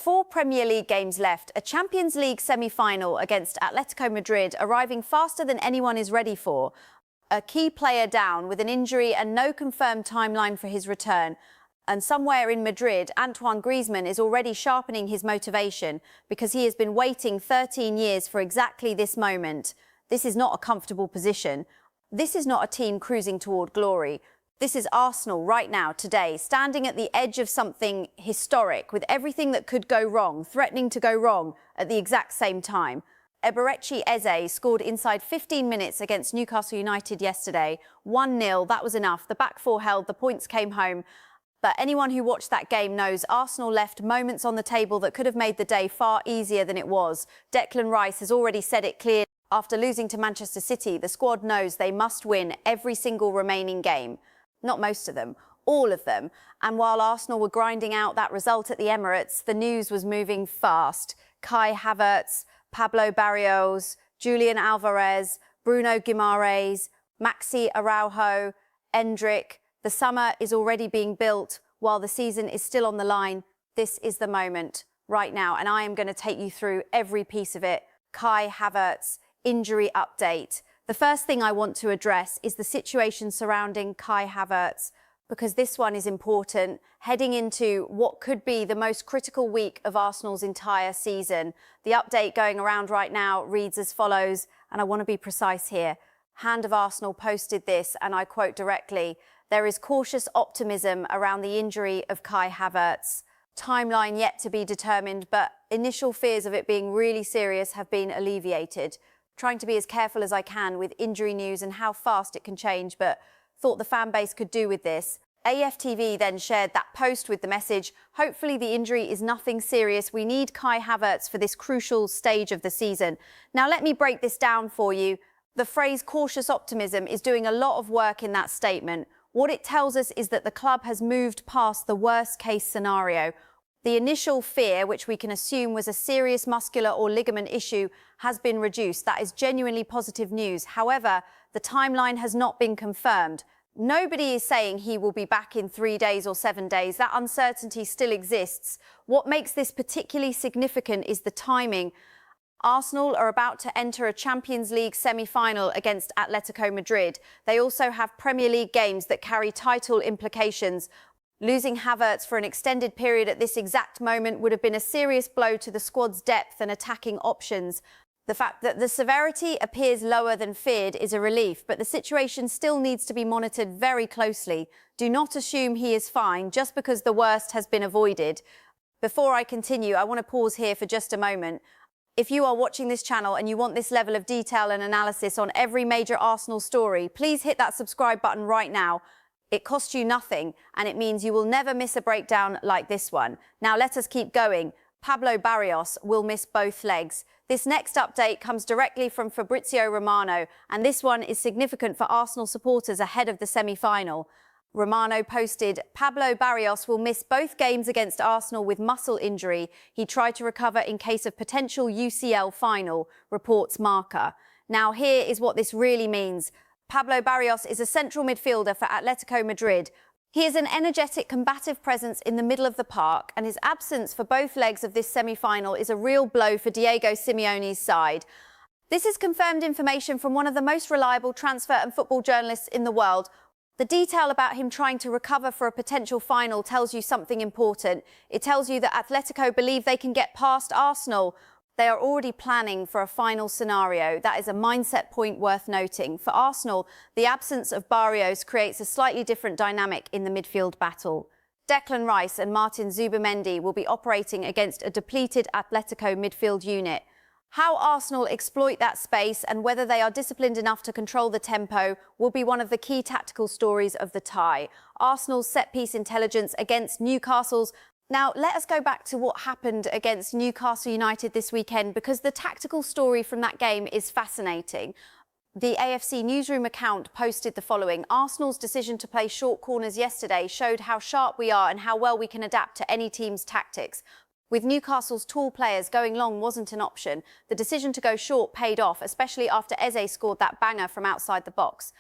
4 Premier League games left, a Champions League semi-final against Atletico Madrid arriving faster than anyone is ready for. A key player down with an injury and no confirmed timeline for his return. And somewhere in Madrid, Antoine Griezmann is already sharpening his motivation because he has been waiting 13 years for exactly this moment. This is not a comfortable position. This is not a team cruising toward glory. This is Arsenal right now, today, standing at the edge of something historic, with everything that could go wrong, threatening to go wrong at the exact same time. Eberechi Eze scored inside 15 minutes against Newcastle United yesterday. 1-0, that was enough. The back four held, the points came home. But anyone who watched that game knows Arsenal left moments on the table that could have made the day far easier than it was. Declan Rice has already said it clearly. After losing to Manchester City, the squad knows they must win every single remaining game. Not most of them, all of them. And while Arsenal were grinding out that result at the Emirates, the news was moving fast. Kai Havertz, Pablo Barrios, Julian Alvarez, Bruno Guimaraes, Maxi Araujo, Endrick. The summer is already being built while the season is still on the line. This is the moment right now, and I am going to take you through every piece of it. Kai Havertz, injury update. The first thing I want to address is the situation surrounding Kai Havertz, because this one is important, heading into what could be the most critical week of Arsenal's entire season. The update going around right now reads as follows, and I want to be precise here. Hand of Arsenal posted this, and I quote directly, "There is cautious optimism around the injury of Kai Havertz. Timeline yet to be determined, but initial fears of it being really serious have been alleviated. Trying to be as careful as I can with injury news and how fast it can change, but thought the fan base could do with this." AFTV then shared that post with the message, "Hopefully the injury is nothing serious. We need Kai Havertz for this crucial stage of the season." Now let me break this down for you. The phrase cautious optimism is doing a lot of work in that statement. What it tells us is that the club has moved past the worst case scenario. The initial fear, which we can assume was a serious muscular or ligament issue, has been reduced. That is genuinely positive news. However, the timeline has not been confirmed. Nobody is saying he will be back in 3 days or 7 days. That uncertainty still exists. What makes this particularly significant is the timing. Arsenal are about to enter a Champions League semi-final against Atletico Madrid. They also have Premier League games that carry title implications. Losing Havertz for an extended period at this exact moment would have been a serious blow to the squad's depth and attacking options. The fact that the severity appears lower than feared is a relief, but the situation still needs to be monitored very closely. Do not assume he is fine just because the worst has been avoided. Before I continue, I want to pause here for just a moment. If you are watching this channel and you want this level of detail and analysis on every major Arsenal story, please hit that subscribe button right now. It costs you nothing, and it means you will never miss a breakdown like this one. Now let us keep going. Pablo Barrios will miss both legs. This next update comes directly from Fabrizio Romano, and this one is significant for Arsenal supporters ahead of the semi-final. Romano posted, "Pablo Barrios will miss both games against Arsenal with muscle injury. He tried to recover in case of potential UCL final," reports Marca. Now here is what this really means. Pablo Barrios is a central midfielder for Atletico Madrid. He is an energetic, combative presence in the middle of the park, and his absence for both legs of this semi-final is a real blow for Diego Simeone's side. This is confirmed information from one of the most reliable transfer and football journalists in the world. The detail about him trying to recover for a potential final tells you something important. It tells you that Atletico believe they can get past Arsenal. They are already planning for a final scenario. That is a mindset point worth noting. For Arsenal, the absence of Barrios creates a slightly different dynamic in the midfield battle. Declan Rice and Martin Zubimendi will be operating against a depleted Atletico midfield unit. How Arsenal exploit that space and whether they are disciplined enough to control the tempo will be one of the key tactical stories of the tie. Arsenal's set-piece intelligence against Newcastle's. Now, let us go back to what happened against Newcastle United this weekend, because the tactical story from that game is fascinating. The AFC newsroom account posted the following. "Arsenal's decision to play short corners yesterday showed how sharp we are and how well we can adapt to any team's tactics. With Newcastle's tall players, going long wasn't an option. The decision to go short paid off, especially after Eze scored that banger from outside the box.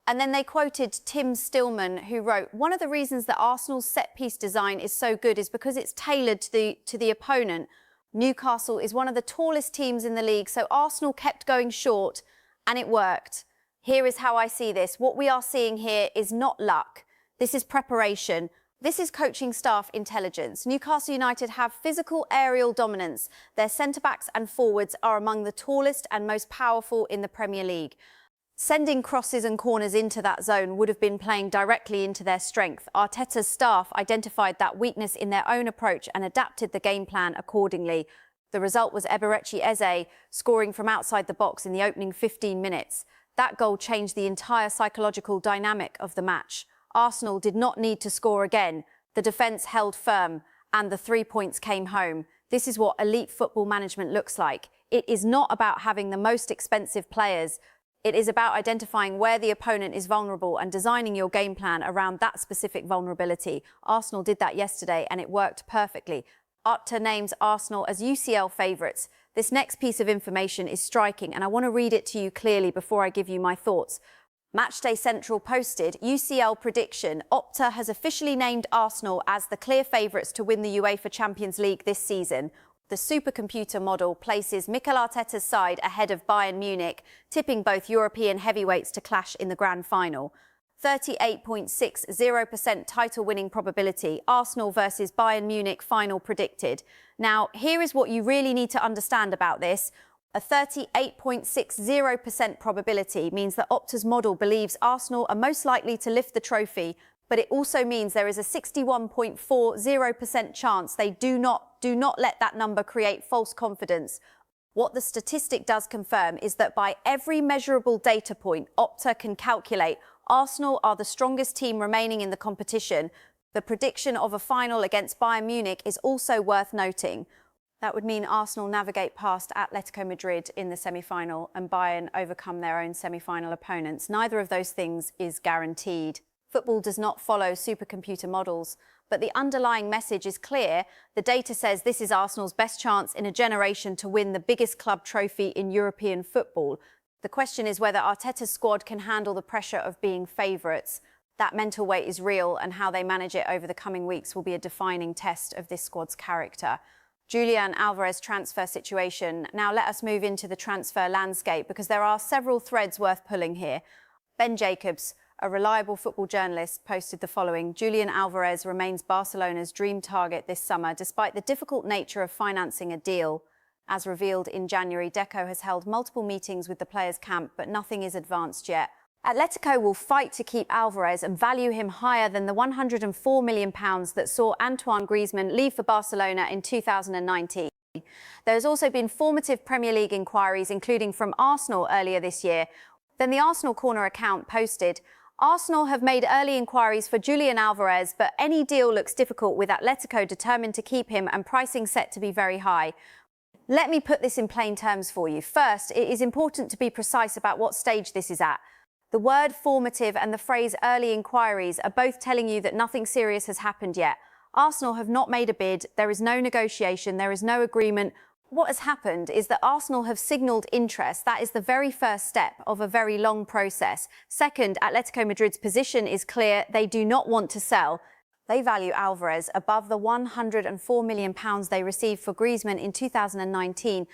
And then they quoted Tim Stillman, who wrote, "One of the reasons that Arsenal's set-piece design is so good is because it's tailored to the opponent. Newcastle is one of the tallest teams in the league, so Arsenal kept going short, and it worked." Here is how I see this. What we are seeing here is not luck. This is preparation. This is coaching staff intelligence. Newcastle United have physical aerial dominance. Their centre-backs and forwards are among the tallest and most powerful in the Premier League. Sending crosses and corners into that zone would have been playing directly into their strength. Arteta's staff identified that weakness in their own approach and adapted the game plan accordingly. The result was Eberechi Eze scoring from outside the box in the opening 15 minutes. That goal changed the entire psychological dynamic of the match. Arsenal did not need to score again. The defence held firm and the 3 points came home. This is what elite football management looks like. It is not about having the most expensive players. It is about identifying where the opponent is vulnerable and designing your game plan around that specific vulnerability. Arsenal did that yesterday and it worked perfectly. Opta names Arsenal as UCL favourites. This next piece of information is striking and I want to read it to you clearly before I give you my thoughts. Matchday Central posted, UCL prediction, Opta has officially named Arsenal as the clear favourites to win the UEFA Champions League this season. The supercomputer model places Mikel Arteta's side ahead of Bayern Munich, tipping both European heavyweights to clash in the grand final. 38.60% title-winning probability, Arsenal versus Bayern Munich final predicted. Now, here is what you really need to understand about this. A 38.60% probability means that Opta's model believes Arsenal are most likely to lift the trophy, but it also means there is a 61.40% chance they do not let that number create false confidence. What the statistic does confirm is that by every measurable data point Opta can calculate, Arsenal are the strongest team remaining in the competition. The prediction of a final against Bayern Munich is also worth noting. That would mean Arsenal navigate past Atletico Madrid in the semi-final and Bayern overcome their own semi-final opponents. Neither of those things is guaranteed. Football does not follow supercomputer models, but the underlying message is clear. The data says this is Arsenal's best chance in a generation to win the biggest club trophy in European football. The question is whether Arteta's squad can handle the pressure of being favourites. That mental weight is real, and how they manage it over the coming weeks will be a defining test of this squad's character. Julian Alvarez transfer situation. Now let us move into the transfer landscape because there are several threads worth pulling here. Ben Jacobs, a reliable football journalist, posted the following. Julian Alvarez remains Barcelona's dream target this summer, despite the difficult nature of financing a deal. As revealed in January, Deco has held multiple meetings with the players' camp, but nothing is advanced yet. Atletico will fight to keep Alvarez and value him higher than the £104 million that saw Antoine Griezmann leave for Barcelona in 2019. There has also been formative Premier League inquiries, including from Arsenal earlier this year. Then the Arsenal Corner account posted, Arsenal have made early inquiries for Julian Alvarez, but any deal looks difficult with Atletico determined to keep him and pricing set to be very high. Let me put this in plain terms for you. First, it is important to be precise about what stage this is at. The word formative and the phrase early inquiries are both telling you that nothing serious has happened yet. Arsenal have not made a bid, there is no negotiation, there is no agreement. What has happened is that Arsenal have signalled interest. That is the very first step of a very long process. Second, Atletico Madrid's position is clear. They do not want to sell. They value Alvarez above the £104 million they received for Griezmann in 2019.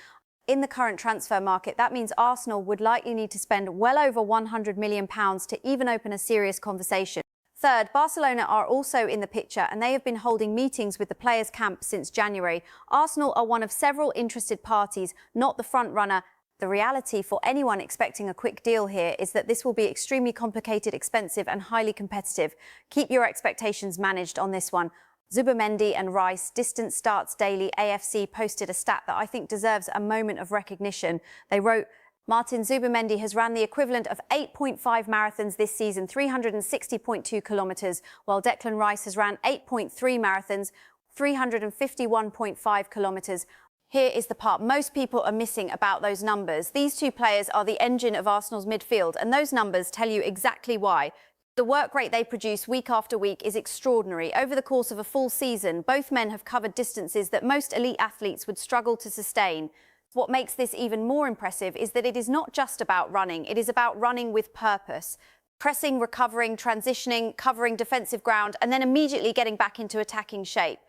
In the current transfer market, that means Arsenal would likely need to spend well over £100 million to even open a serious conversation. Third, Barcelona are also in the picture and they have been holding meetings with the players' camp since January. Arsenal are one of several interested parties, not the front runner. The reality for anyone expecting a quick deal here is that this will be extremely complicated, expensive and highly competitive. Keep your expectations managed on this one. Zubimendi and Rice, Distance Starts Daily AFC posted a stat that I think deserves a moment of recognition. They wrote, Martin Zubimendi has ran the equivalent of 8.5 marathons this season, 360.2 kilometres, while Declan Rice has ran 8.3 marathons, 351.5 kilometres. Here is the part most people are missing about those numbers. These two players are the engine of Arsenal's midfield, and those numbers tell you exactly why. The work rate they produce week after week is extraordinary. Over the course of a full season, both men have covered distances that most elite athletes would struggle to sustain. What makes this even more impressive is that it is not just about running, it is about running with purpose. pressing, recovering, transitioning, covering defensive ground, and then immediately getting back into attacking shape.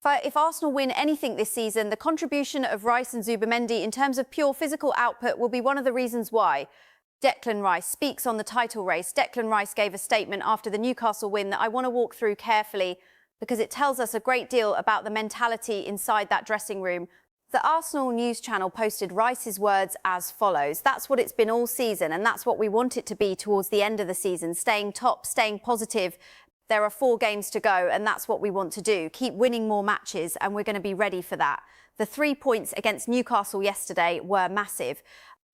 If Arsenal win anything this season, the contribution of Rice and Zubimendi in terms of pure physical output will be one of the reasons why. Declan Rice speaks on the title race. Declan Rice gave a statement after the Newcastle win that I want to walk through carefully because it tells us a great deal about the mentality inside that dressing room. The Arsenal news channel posted Rice's words as follows. That's what it's been all season, and that's what we want it to be towards the end of the season. Staying top, staying positive. There are 4 games to go, and that's what we want to do. Keep winning more matches, and we're going to be ready for that. The 3 points against Newcastle yesterday were massive.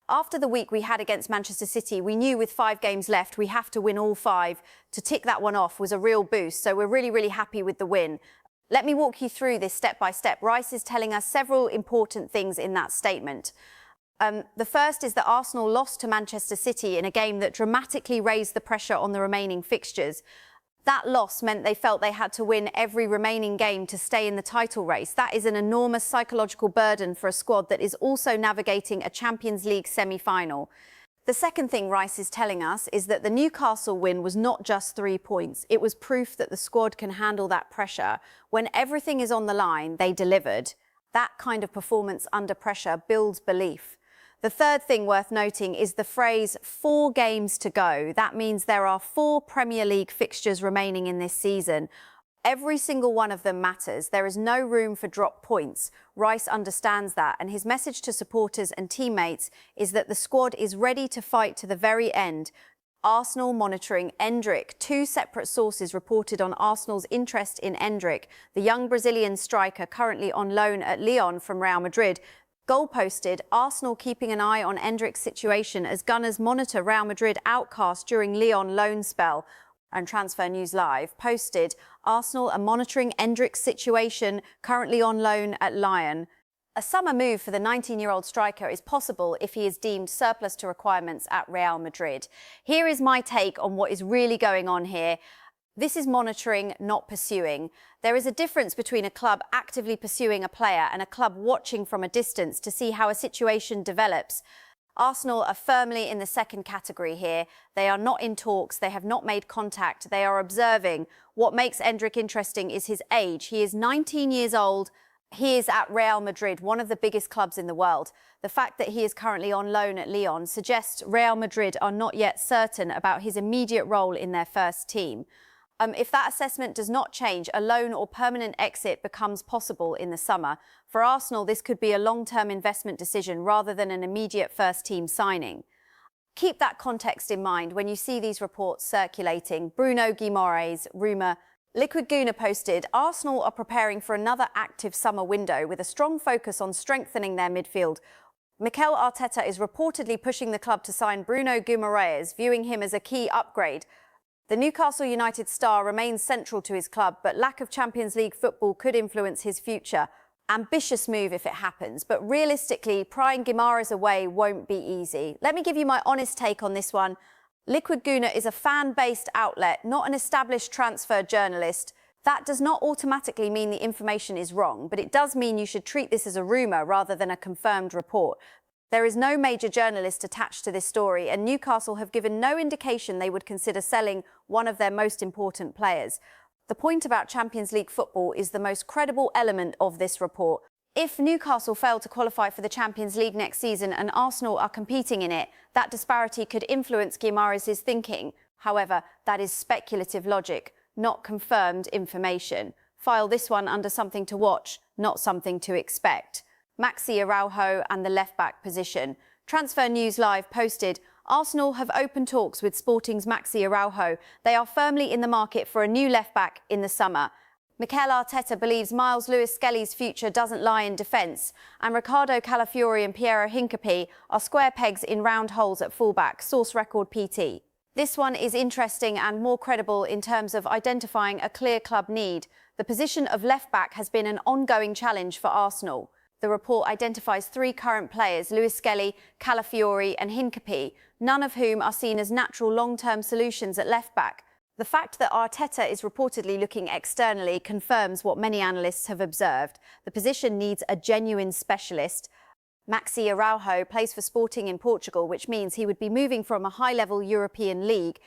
After the week we had against Manchester City, we knew with 5 games left, we have to win all 5. To tick that one off was a real boost, so we're really, really happy with the win. Let me walk you through this step by step. Rice is telling us several important things in that statement. The first is that Arsenal lost to Manchester City in a game that dramatically raised the pressure on the remaining fixtures. That loss meant they felt they had to win every remaining game to stay in the title race. That is an enormous psychological burden for a squad that is also navigating a Champions League semi-final. The second thing Rice is telling us is that the Newcastle win was not just 3 points. It was proof that the squad can handle that pressure. When everything is on the line, they delivered. That kind of performance under pressure builds belief. The third thing worth noting is the phrase 4 games to go. That means there are 4 Premier League fixtures remaining in this season. Every single one of them matters. There is no room for drop points. Rice understands that, and his message to supporters and teammates is that the squad is ready to fight to the very end. Arsenal monitoring Endrick. 2 separate sources reported on Arsenal's interest in Endrick, the young Brazilian striker currently on loan at Lyon from Real Madrid. Goal posted, Arsenal keeping an eye on Endrick's situation as Gunners monitor Real Madrid outcast during Lyon loan spell. And Transfer News Live posted, Arsenal are monitoring Endrick's situation currently on loan at Lyon. A summer move for the 19-year-old striker is possible if he is deemed surplus to requirements at Real Madrid. Here is my take on what is really going on here. This is monitoring, not pursuing. There is a difference between a club actively pursuing a player and a club watching from a distance to see how a situation develops. Arsenal are firmly in the second category here. They are not in talks. They have not made contact. They are observing. What makes Endrick interesting is his age. He is 19 years old. He is at Real Madrid, one of the biggest clubs in the world. The fact that he is currently on loan at Lyon suggests Real Madrid are not yet certain about his immediate role in their first team. If that assessment does not change, a loan or permanent exit becomes possible in the summer. For Arsenal, this could be a long-term investment decision rather than an immediate first-team signing. Keep that context in mind when you see these reports circulating. Bruno Guimaraes, rumour. Liquid Guna posted, Arsenal are preparing for another active summer window with a strong focus on strengthening their midfield. Mikel Arteta is reportedly pushing the club to sign Bruno Guimaraes, viewing him as a key upgrade. The Newcastle United star remains central to his club, but lack of Champions League football could influence his future. Ambitious move if it happens, but realistically, prying Guimaraes away won't be easy. Let me give you my honest take on this one. Liquid Guna is a fan-based outlet, not an established transfer journalist. That does not automatically mean the information is wrong, but it does mean you should treat this as a rumour rather than a confirmed report. There is no major journalist attached to this story, and Newcastle have given no indication they would consider selling one of their most important players. The point about Champions League football is the most credible element of this report. If Newcastle fail to qualify for the Champions League next season and Arsenal are competing in it, that disparity could influence Guimaraes' thinking. However, that is speculative logic, not confirmed information. File this one under something to watch, not something to expect. Maxi Araujo and the left-back position. Transfer News Live posted, Arsenal have opened talks with Sporting's Maxi Araujo. They are firmly in the market for a new left-back in the summer. Mikel Arteta believes Miles Lewis-Skelly's future doesn't lie in defence, and Ricardo Calafiori and Piero Hincapié are square pegs in round holes at fullback, source record PT. This one is interesting and more credible in terms of identifying a clear club need. The position of left-back has been an ongoing challenge for Arsenal. The report identifies 3 current players, Lewis-Skelly, Calafiori and Hincapié, none of whom are seen as natural long-term solutions at left-back. The fact that Arteta is reportedly looking externally confirms what many analysts have observed. The position needs a genuine specialist. Maxi Araujo plays for Sporting in Portugal, which means he would be moving from a high-level European league.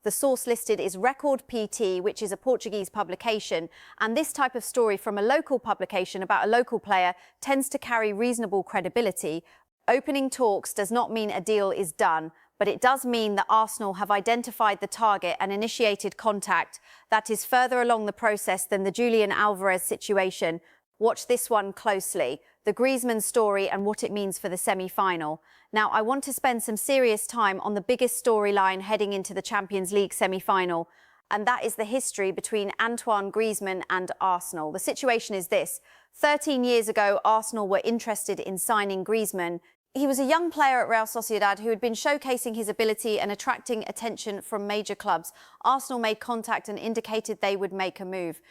The source listed is Record PT, which is a Portuguese publication, and this type of story from a local publication about a local player tends to carry reasonable credibility. Opening talks does not mean a deal is done, but it does mean that Arsenal have identified the target and initiated contact. That is further along the process than the Julian Alvarez situation. Watch this one closely, the Griezmann story and what it means for the semi-final. Now, I want to spend some serious time on the biggest storyline heading into the Champions League semi-final, and that is the history between Antoine Griezmann and Arsenal. The situation is this. 13 years ago, Arsenal were interested in signing Griezmann. He was a young player at Real Sociedad who had been showcasing his ability and attracting attention from major clubs. Arsenal made contact and indicated they would make a move.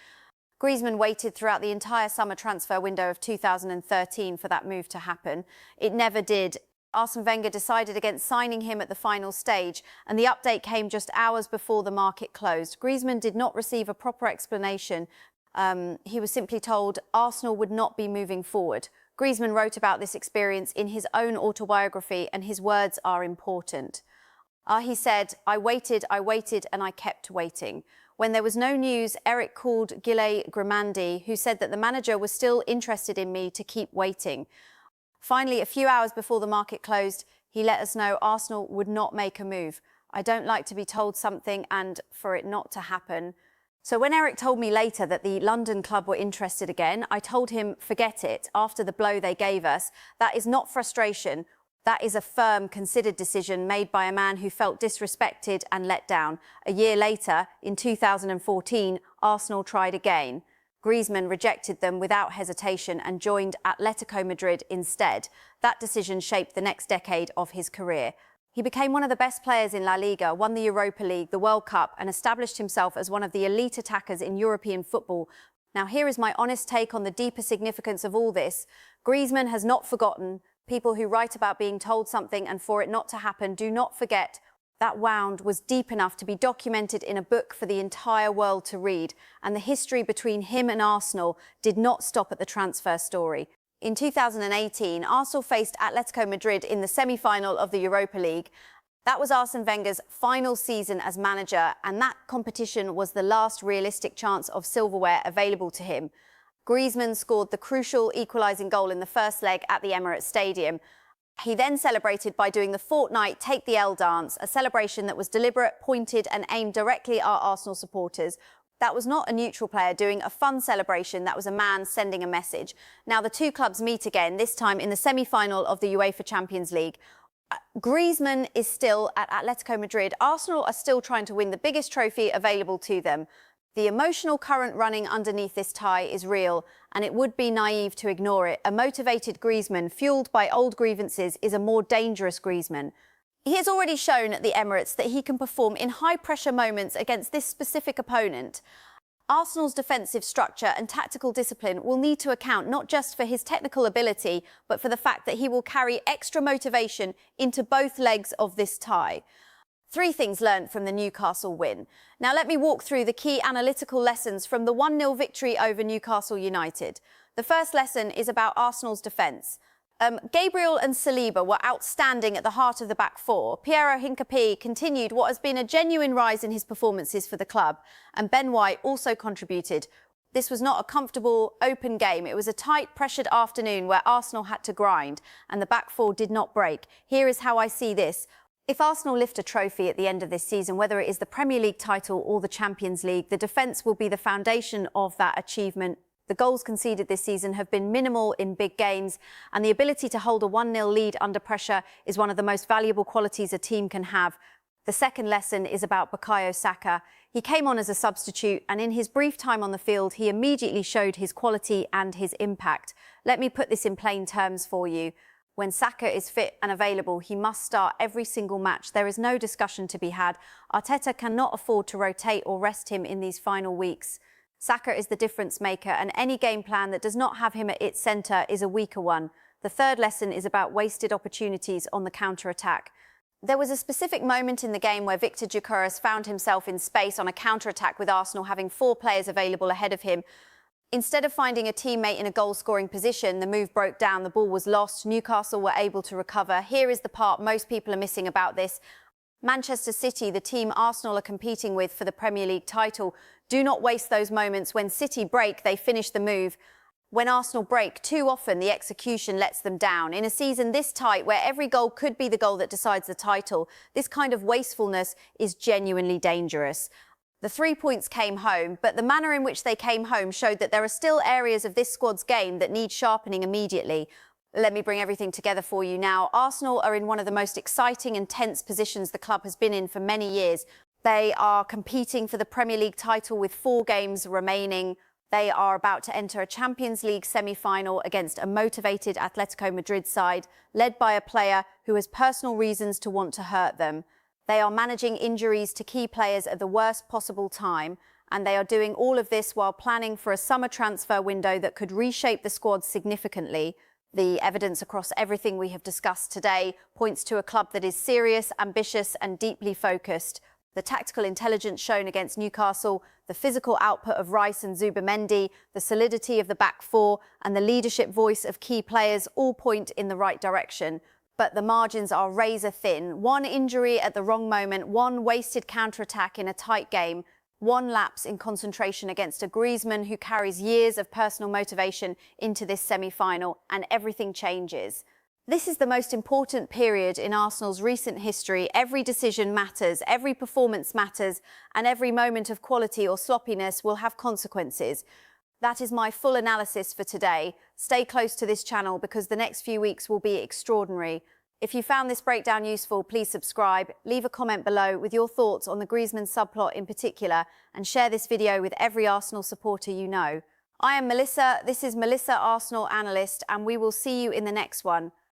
Griezmann waited throughout the entire summer transfer window of 2013 for that move to happen. It never did. Arsene Wenger decided against signing him at the final stage, and the update came just hours before the market closed. Griezmann did not receive a proper explanation. He was simply told Arsenal would not be moving forward. Griezmann wrote about this experience in his own autobiography, and his words are important. He said, I waited, and I kept waiting. When there was no news, Eric called Gilles Grimandi, who said that the manager was still interested in me, to keep waiting. Finally, a few hours before the market closed, he let us know Arsenal would not make a move. I don't like to be told something and for it not to happen. So when Eric told me later that the London club were interested again, I told him, forget it, after the blow they gave us. That is not frustration. That is a firm, considered decision made by a man who felt disrespected and let down. A year later, in 2014, Arsenal tried again. Griezmann rejected them without hesitation and joined Atletico Madrid instead. That decision shaped the next decade of his career. He became one of the best players in La Liga, won the Europa League, the World Cup, and established himself as one of the elite attackers in European football. Now, here is my honest take on the deeper significance of all this. Griezmann has not forgotten. People who write about being told something and for it not to happen do not forget. That wound was deep enough to be documented in a book for the entire world to read, and the history between him and Arsenal did not stop at the transfer story. In 2018, Arsenal faced Atletico Madrid in the semi-final of the Europa League. That was Arsene Wenger's final season as manager, and that competition was the last realistic chance of silverware available to him. Griezmann scored the crucial equalising goal in the first leg at the Emirates Stadium. He then celebrated by doing the fortnight Take the L dance, a celebration that was deliberate, pointed and aimed directly at Arsenal supporters. That was not a neutral player doing a fun celebration, that was a man sending a message. Now the two clubs meet again, this time in the semi-final of the UEFA Champions League. Griezmann is still at Atletico Madrid. Arsenal are still trying to win the biggest trophy available to them. The emotional current running underneath this tie is real, and it would be naive to ignore it. A motivated Griezmann, fuelled by old grievances, is a more dangerous Griezmann. He has already shown at the Emirates that he can perform in high-pressure moments against this specific opponent. Arsenal's defensive structure and tactical discipline will need to account not just for his technical ability, but for the fact that he will carry extra motivation into both legs of this tie. 3 things learned from the Newcastle win. Now let me walk through the key analytical lessons from the 1-0 victory over Newcastle United. The first lesson is about Arsenal's defence. Gabriel and Saliba were outstanding at the heart of the back four. Piero Hincapié continued what has been a genuine rise in his performances for the club, and Ben White also contributed. This was not a comfortable, open game. It was a tight, pressured afternoon where Arsenal had to grind, and the back four did not break. Here is how I see this. If Arsenal lift a trophy at the end of this season, whether it is the Premier League title or the Champions League, the defence will be the foundation of that achievement. The goals conceded this season have been minimal in big games, and the ability to hold a 1-0 lead under pressure is one of the most valuable qualities a team can have. The second lesson is about Bukayo Saka. He came on as a substitute, and in his brief time on the field, he immediately showed his quality and his impact. Let me put this in plain terms for you. When Saka is fit and available, he must start every single match. There is no discussion to be had. Arteta cannot afford to rotate or rest him in these final weeks. Saka is the difference maker, and any game plan that does not have him at its centre is a weaker one. The third lesson is about wasted opportunities on the counter-attack. There was a specific moment in the game where Victor Gyökeres found himself in space on a counter-attack with Arsenal having 4 players available ahead of him. Instead of finding a teammate in a goal-scoring position, the move broke down, the ball was lost, Newcastle were able to recover. Here is the part most people are missing about this. Manchester City, the team Arsenal are competing with for the Premier League title, do not waste those moments. When City break, they finish the move. When Arsenal break, too often the execution lets them down. In a season this tight, where every goal could be the goal that decides the title, this kind of wastefulness is genuinely dangerous. The 3 points came home, but the manner in which they came home showed that there are still areas of this squad's game that need sharpening immediately. Let me bring everything together for you now. Arsenal are in one of the most exciting and tense positions the club has been in for many years. They are competing for the Premier League title with 4 games remaining. They are about to enter a Champions League semi-final against a motivated Atletico Madrid side, led by a player who has personal reasons to want to hurt them. They are managing injuries to key players at the worst possible time, and they are doing all of this while planning for a summer transfer window that could reshape the squad significantly. The evidence across everything we have discussed today points to a club that is serious, ambitious and deeply focused. The tactical intelligence shown against Newcastle, the physical output of Rice and Zubimendi, the solidity of the back four and the leadership voice of key players all point in the right direction. But the margins are razor thin. One injury at the wrong moment, one wasted counter-attack in a tight game, one lapse in concentration against a Griezmann who carries years of personal motivation into this semi-final, and everything changes. This is the most important period in Arsenal's recent history. Every decision matters, every performance matters, and every moment of quality or sloppiness will have consequences. That is my full analysis for today. Stay close to this channel because the next few weeks will be extraordinary. If you found this breakdown useful, please subscribe, leave a comment below with your thoughts on the Griezmann subplot in particular, and share this video with every Arsenal supporter you know. I am Melissa, this is Melissa, Arsenal Analyst, and we will see you in the next one.